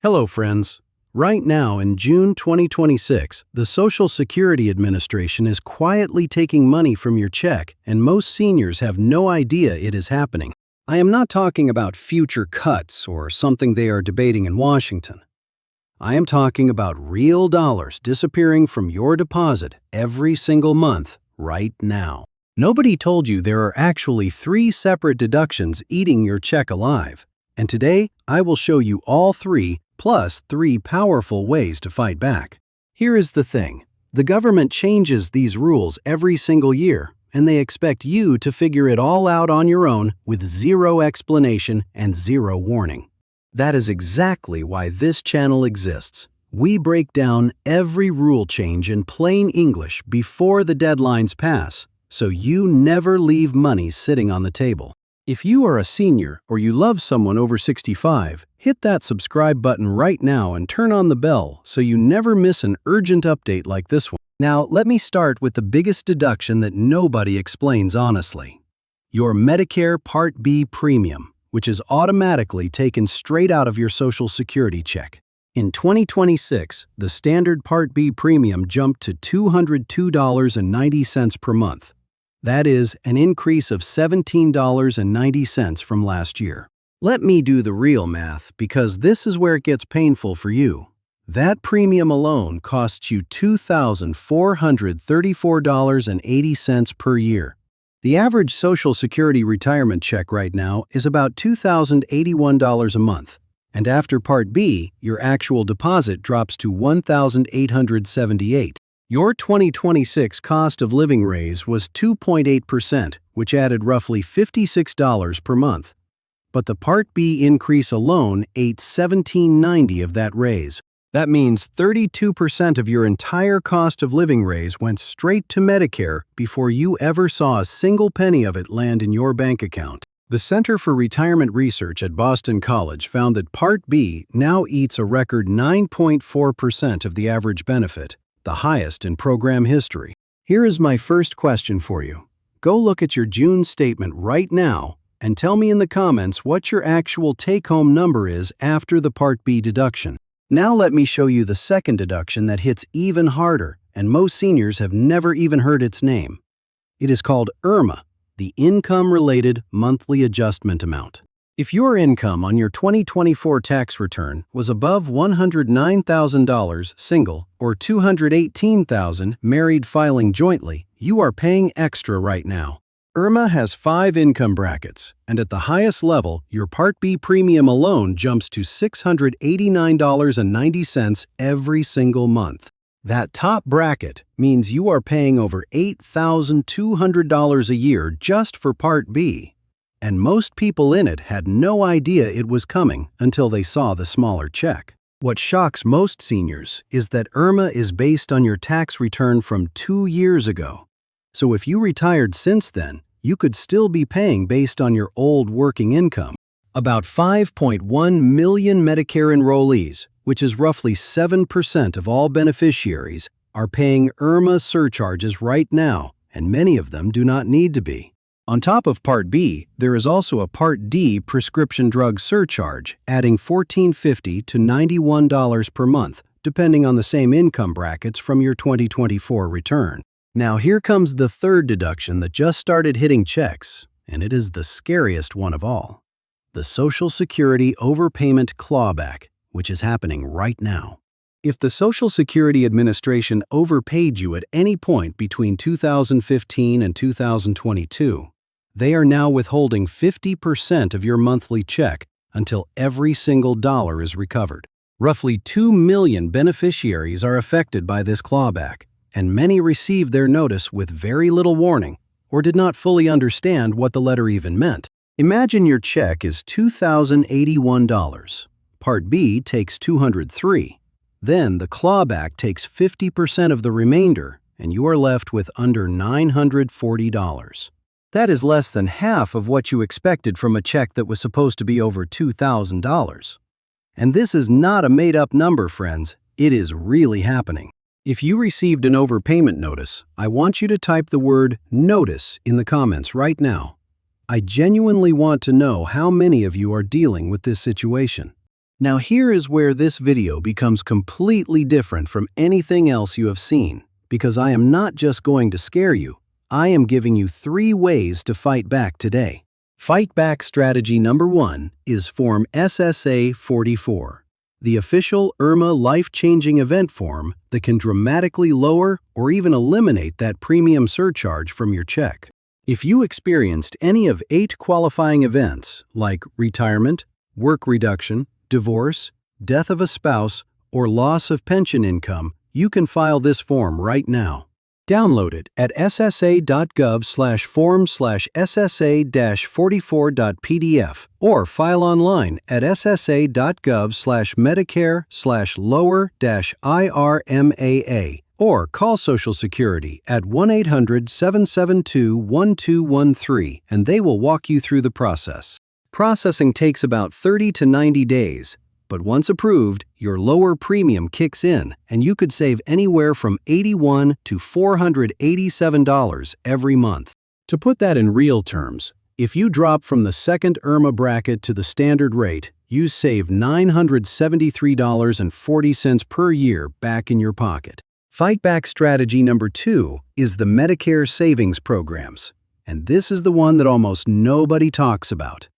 Hello, friends. Right now, in June 2026, the Social Security Administration is quietly taking money from your check, and most seniors have no idea it is happening. I am not talking about future cuts or something they are debating in Washington. I am talking about real dollars disappearing from your deposit every single month, right now. Nobody told you there are actually 3 separate deductions eating your check alive. And today, I will show you all 3, plus 3 powerful ways to fight back. Here is the thing. The government changes these rules every single year, and they expect you to figure it all out on your own with 0 explanation and 0 warning. That is exactly why this channel exists. We break down every rule change in plain English before the deadlines pass, so you never leave money sitting on the table. If you are a senior or you love someone over 65, hit that subscribe button right now and turn on the bell so you never miss an urgent update like this one. Now, let me start with the biggest deduction that nobody explains honestly. Your Medicare Part B premium, which is automatically taken straight out of your Social Security check. In 2026, the standard Part B premium jumped to $202.90 per month. That is an increase of $17.90 from last year. Let me do the real math because this is where it gets painful for you. That premium alone costs you $2,434.80 per year. The average Social Security retirement check right now is about $2,081 a month. And after Part B, your actual deposit drops to $1,878. Your 2026 cost of living raise was 2.8%, which added roughly $56 per month. But the Part B increase alone ate $1,790 of that raise. That means 32% of your entire cost of living raise went straight to Medicare before you ever saw a single penny of it land in your bank account. The Center for Retirement Research at Boston College found that Part B now eats a record 9.4% of the average benefit, the highest in program history. Here is my first question for you. Go look at your June statement right now and tell me in the comments what your actual take-home number is after the Part B deduction. Now let me show you the second deduction that hits even harder, and most seniors have never even heard its name. It is called IRMAA, the Income-Related Monthly Adjustment Amount. If your income on your 2024 tax return was above $109,000 single or $218,000 married filing jointly, you are paying extra right now. IRMAA has 5 income brackets, and at the highest level, your Part B premium alone jumps to $689.90 every single month. That top bracket means you are paying over $8,200 a year just for Part B. And most people in it had no idea it was coming until they saw the smaller check. What shocks most seniors is that IRMAA is based on your tax return from 2 years ago. So if you retired since then, you could still be paying based on your old working income. About 5.1 million Medicare enrollees, which is roughly 7% of all beneficiaries, are paying IRMAA surcharges right now, and many of them do not need to be. On top of Part B, there is also a Part D prescription drug surcharge, adding $14.50 to $91 per month, depending on the same income brackets from your 2024 return. Now here comes the third deduction that just started hitting checks, and it is the scariest one of all. The Social Security Overpayment Clawback, which is happening right now. If the Social Security Administration overpaid you at any point between 2015 and 2022, they are now withholding 50% of your monthly check until every single dollar is recovered. Roughly 2 million beneficiaries are affected by this clawback, and many received their notice with very little warning or did not fully understand what the letter even meant. Imagine your check is $2,081. Part B takes $203. Then the clawback takes 50% of the remainder, and you are left with under $940. That is less than half of what you expected from a check that was supposed to be over $2,000. And this is not a made-up number, friends. It is really happening. If you received an overpayment notice, I want you to type the word "notice" in the comments right now. I genuinely want to know how many of you are dealing with this situation. Now here is where this video becomes completely different from anything else you have seen, because I am not just going to scare you, I am giving you 3 ways to fight back today. Fight back strategy number 1 is Form SSA 44, the official IRMAA life-changing event form that can dramatically lower or even eliminate that premium surcharge from your check. If you experienced any of 8 qualifying events like retirement, work reduction, divorce, death of a spouse, or loss of pension income, you can file this form right now. Download it at ssa.gov/form/ssa-44.pdf or file online at ssa.gov/medicare/lower-IRMAA or call Social Security at 1-800-772-1213 and they will walk you through the process. Processing takes about 30 to 90 days, but once approved, your lower premium kicks in and you could save anywhere from $81 to $487 every month. To put that in real terms, if you drop from the second IRMAA bracket to the standard rate, you save $973.40 per year back in your pocket. Fight back strategy number 2 is the Medicare Savings Programs, and this is the one that almost nobody talks about.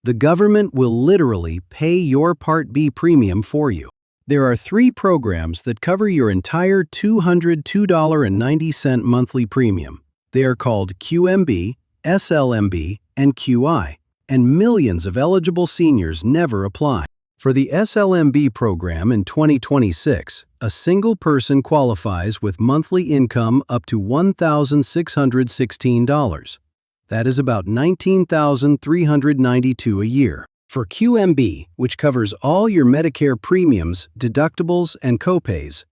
The government will literally pay your Part B premium for you. There are 3 programs that cover your entire $202.90 monthly premium. They are called QMB, SLMB, and QI, and millions of eligible seniors never apply. For the SLMB program in 2026, a single person qualifies with monthly income up to $1,616. That is about $19,392 a year. For QMB, which covers all your Medicare premiums, deductibles, and copays,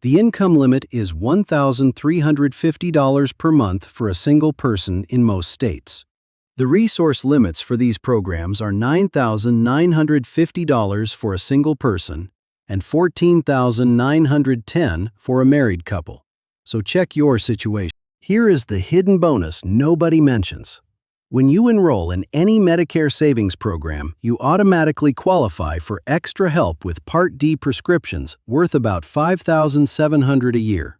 the income limit is $1,350 per month for a single person in most states. The resource limits for these programs are $9,950 for a single person and $14,910 for a married couple. So check your situation. Here is the hidden bonus nobody mentions. When you enroll in any Medicare Savings Program, you automatically qualify for extra help with Part D prescriptions worth about $5,700 a year.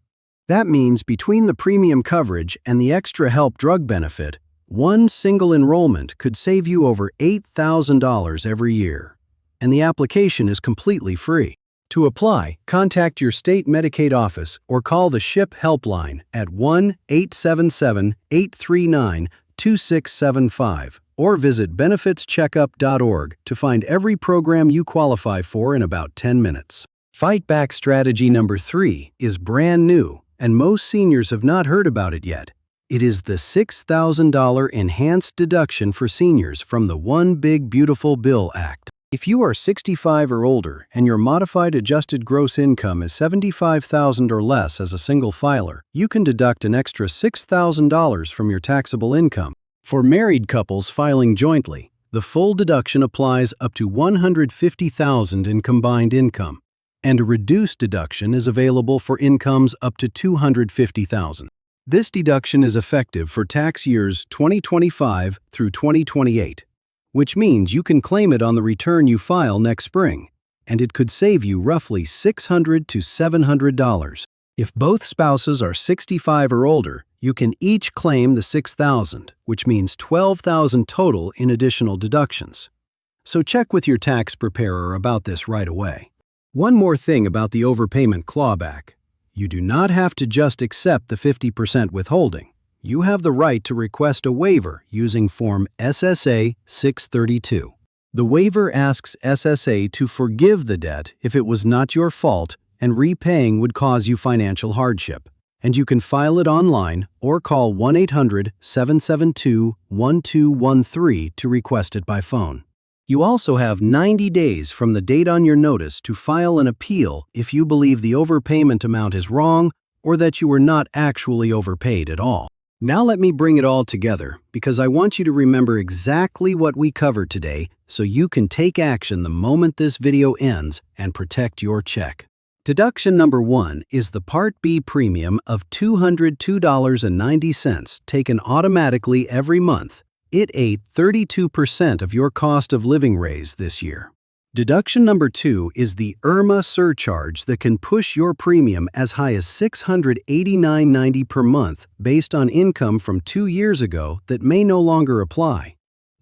That means between the premium coverage and the extra help drug benefit, one single enrollment could save you over $8,000 every year. And the application is completely free. To apply, contact your state Medicaid office or call the SHIP helpline at 1-877-839-2675 or visit benefitscheckup.org to find every program you qualify for in about 10 minutes. Fight back strategy number 3 is brand new, and most seniors have not heard about it yet. It is the $6,000 enhanced deduction for seniors from the One Big Beautiful Bill Act. If you are 65 or older and your modified adjusted gross income is $75,000 or less as a single filer, you can deduct an extra $6,000 from your taxable income. For married couples filing jointly, the full deduction applies up to $150,000 in combined income, and a reduced deduction is available for incomes up to $250,000. This deduction is effective for tax years 2025 through 2028. Which means you can claim it on the return you file next spring, and it could save you roughly $600 to $700. If both spouses are 65 or older, you can each claim the $6,000, which means $12,000 total in additional deductions. So check with your tax preparer about this right away. One more thing about the overpayment clawback. You do not have to just accept the 50% withholding. You have the right to request a waiver using Form SSA 632. The waiver asks SSA to forgive the debt if it was not your fault and repaying would cause you financial hardship. And you can file it online or call 1-800-772-1213 to request it by phone. You also have 90 days from the date on your notice to file an appeal if you believe the overpayment amount is wrong or that you were not actually overpaid at all. Now let me bring it all together because I want you to remember exactly what we covered today so you can take action the moment this video ends and protect your check. Deduction number 1 is the Part B premium of $202.90 taken automatically every month. It ate 32% of your cost of living raise this year. Deduction number 2 is the IRMAA surcharge that can push your premium as high as $689.90 per month based on income from 2 years ago that may no longer apply.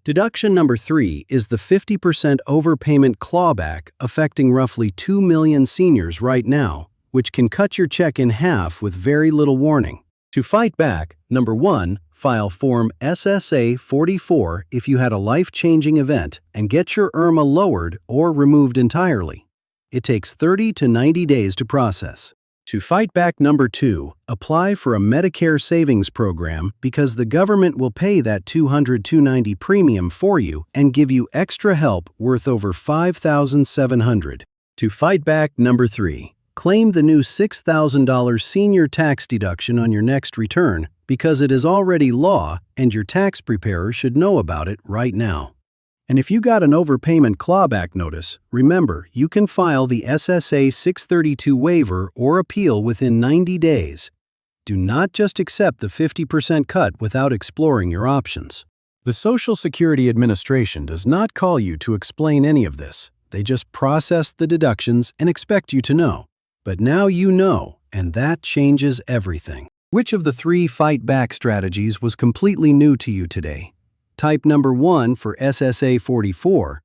Deduction number 3 is the 50% overpayment clawback affecting roughly 2 million seniors right now, which can cut your check in half with very little warning. To fight back, number 1, file Form SSA 44 if you had a life-changing event and get your IRMAA lowered or removed entirely. It takes 30 to 90 days to process. To fight back, number 2, apply for a Medicare Savings Program because the government will pay that $200-$290 premium for you and give you extra help worth over $5,700. To fight back, number 3, claim the new $6,000 senior tax deduction on your next return because it is already law and your tax preparer should know about it right now. And if you got an overpayment clawback notice, remember you can file the SSA 632 waiver or appeal within 90 days. Do not just accept the 50% cut without exploring your options. The Social Security Administration does not call you to explain any of this. They just process the deductions and expect you to know. But now you know, and that changes everything. Which of the 3 fight back strategies was completely new to you today? Type number 1 for SSA 44,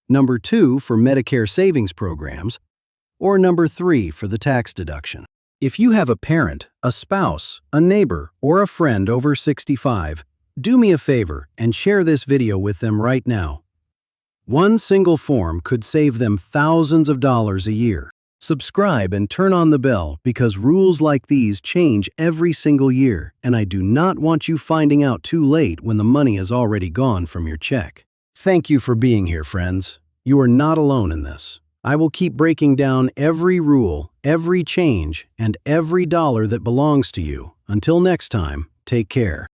number 2 for Medicare Savings Programs, or number 3 for the tax deduction. If you have a parent, a spouse, a neighbor, or a friend over 65, do me a favor and share this video with them right now. One single form could save them thousands of dollars a year. Subscribe and turn on the bell because rules like these change every single year, and I do not want you finding out too late when the money is already gone from your check. Thank you for being here, friends. You are not alone in this. I will keep breaking down every rule, every change, and every dollar that belongs to you. Until next time, take care.